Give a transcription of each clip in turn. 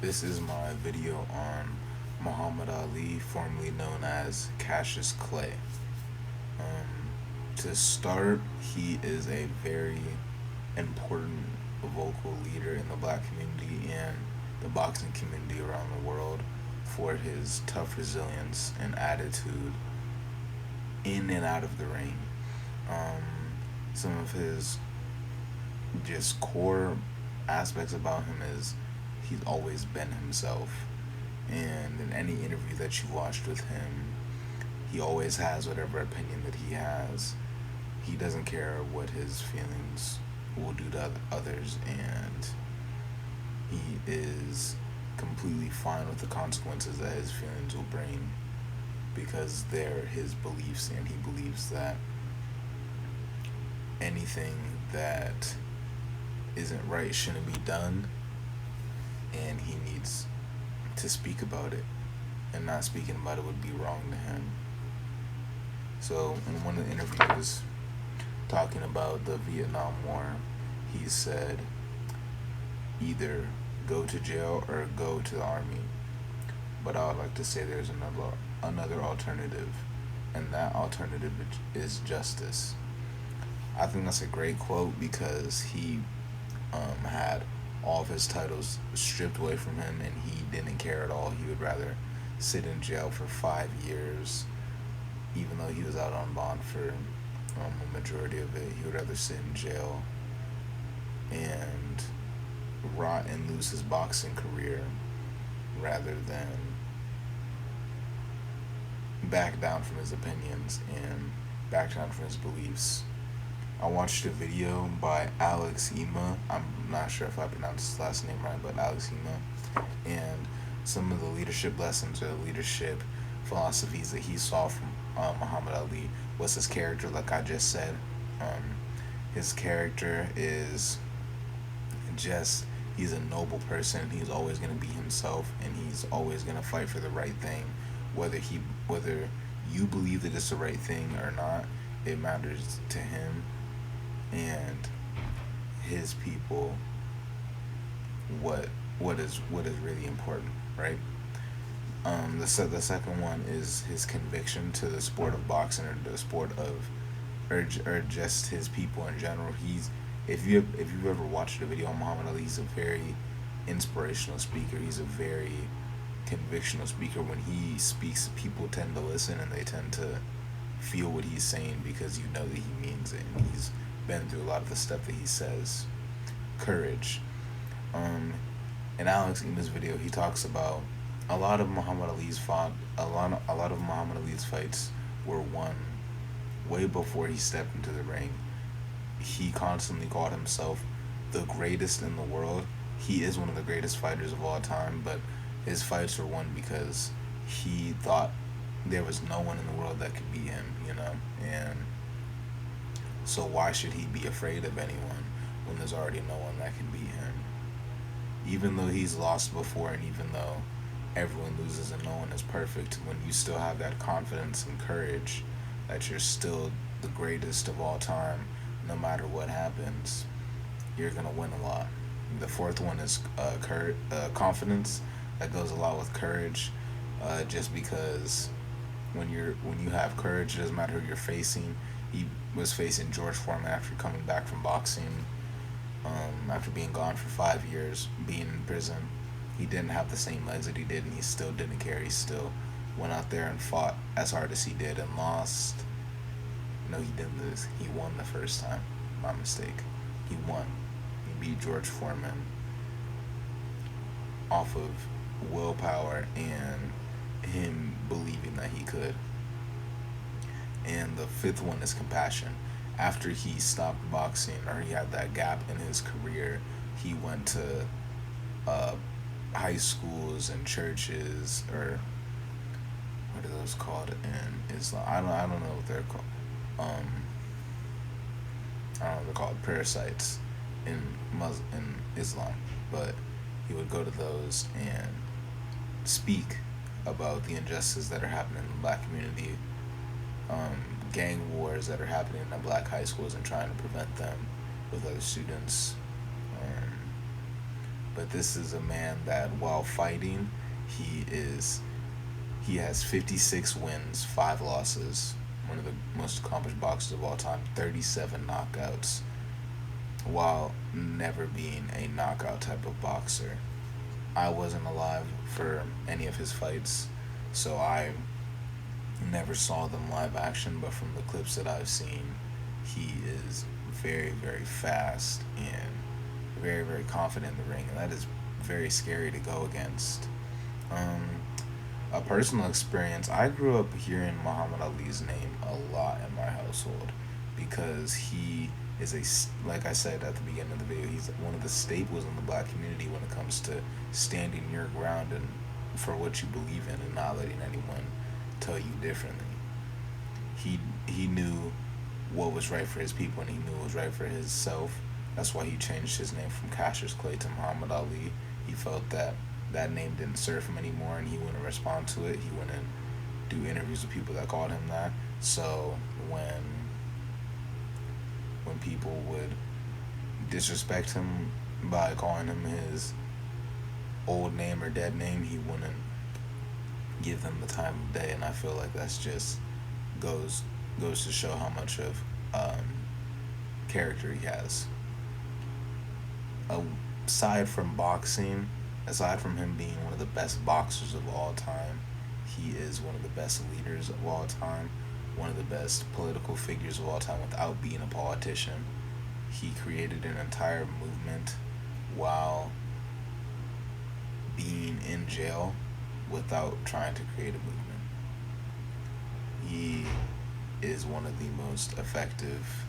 This is my video on Muhammad Ali, formerly known as Cassius Clay. To start, he is a very important vocal leader in the black community and the boxing community around the world for his tough resilience and attitude in and out of the ring. Um, some of his just core aspects about him is he's always been himself. And in any interview that you watched with him, he always has whatever opinion that he has. He doesn't care what his feelings will do to others, and he is completely fine with the consequences that his feelings will bring because they're his beliefs, and he believes that anything that isn't right shouldn't be done, and he needs to speak about it, and not speaking about it would be wrong to him. So, in one of the interviews talking about the Vietnam War, he said, either go to jail or go to the army. But I would like to say there's another alternative, and that alternative is justice. I think that's a great quote because he had all of his titles stripped away from him, and he didn't care at all. He would rather sit in jail for 5 years, even though he was out on bond for a majority of it. He would rather sit in jail and rot and lose his boxing career rather than back down from his opinions and back down from his beliefs. I watched a video by Alex Ema. I'm not sure if I pronounced his last name right, but Alex Ema. And some of the leadership lessons or leadership philosophies that he saw from Muhammad Ali was his character, like I just said. Um, his character is just, he's a noble person. He's always going to be himself, and he's always going to fight for the right thing. Whether you believe that it's the right thing or not, it matters to him and his people what is really important, right? The second one is his conviction to the sport of boxing, or the sport of, or just his people in general. He's, if you've ever watched a video on Muhammad Ali, he's a very inspirational speaker. He's a very convictional speaker. When he speaks, people tend to listen and they tend to feel what he's saying because you know that he means it, and he's been through a lot of the stuff that he says. Courage. Um, in Alex Ema's video, he talks about a lot of Muhammad Ali's fights were won way before he stepped into the ring. He constantly called himself the greatest in the world. He is one of the greatest fighters of all time, but his fights were won because he thought there was no one in the world that could beat him, you know? And so why should he be afraid of anyone when there's already no one that can beat him? Even though he's lost before, and even though everyone loses and no one is perfect, when you still have that confidence and courage that you're still the greatest of all time, no matter what happens, you're gonna win a lot. The fourth one is confidence. That goes a lot with courage, just because when you have courage, it doesn't matter who you're facing. He was facing George Foreman after coming back from boxing, after being gone for 5 years, being in prison. He didn't have the same legs that he did, and he still didn't care. He still went out there and fought as hard as he did and lost. No, he didn't lose. He won the first time. My mistake. He won. He beat George Foreman off of willpower and him believing that he could. And the fifth one is compassion. After he stopped boxing, or he had that gap in his career, he went to uh, high schools and churches, or what are those called in Islam? I don't know what they're called. Um, I don't know what they're called, prayer sites in Islam, but he would go to those and speak about the injustices that are happening in the black community, um, gang wars that are happening in the black high schools, and trying to prevent them with other students. Um, But this is a man that, while fighting, he is he has 56 wins, 5 losses. One of the most accomplished boxers of all time. 37 knockouts, while never being a knockout type of boxer. I wasn't alive for any of his fights, so I never saw them live action, but from the clips that I've seen, he is very, very fast and very, very confident in the ring, and that is very scary to go against. Um, a personal experience, I grew up hearing Muhammad Ali's name a lot in my household because he is like I said at the beginning of the video, he's one of the staples in the black community when it comes to standing your ground and for what you believe in and not letting anyone tell you differently. He knew what was right for his people and he knew what was right for himself. That's why he changed his name from Cassius Clay to Muhammad Ali. He felt that that name didn't serve him anymore and he wouldn't respond to it. He wouldn't do interviews with people that called him that. So when people would disrespect him by calling him his old name or dead name, he wouldn't give them the time of day, and I feel like that's just goes goes to show how much of um, character he has. Aside from boxing, aside from him being one of the best boxers of all time, he is one of the best leaders of all time, one of the best political figures of all time without being a politician. He created an entire movement while being in jail without trying to create a movement. He is one of the most effective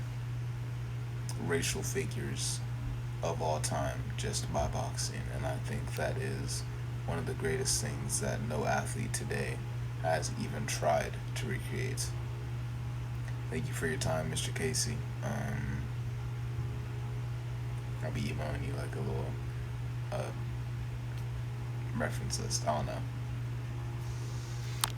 racial figures of all time just by boxing, and I think that is one of the greatest things that no athlete today has even tried to recreate. Thank you for your time, Mr. Casey. I'll be emailing you like a little uh, reference list. I don't know.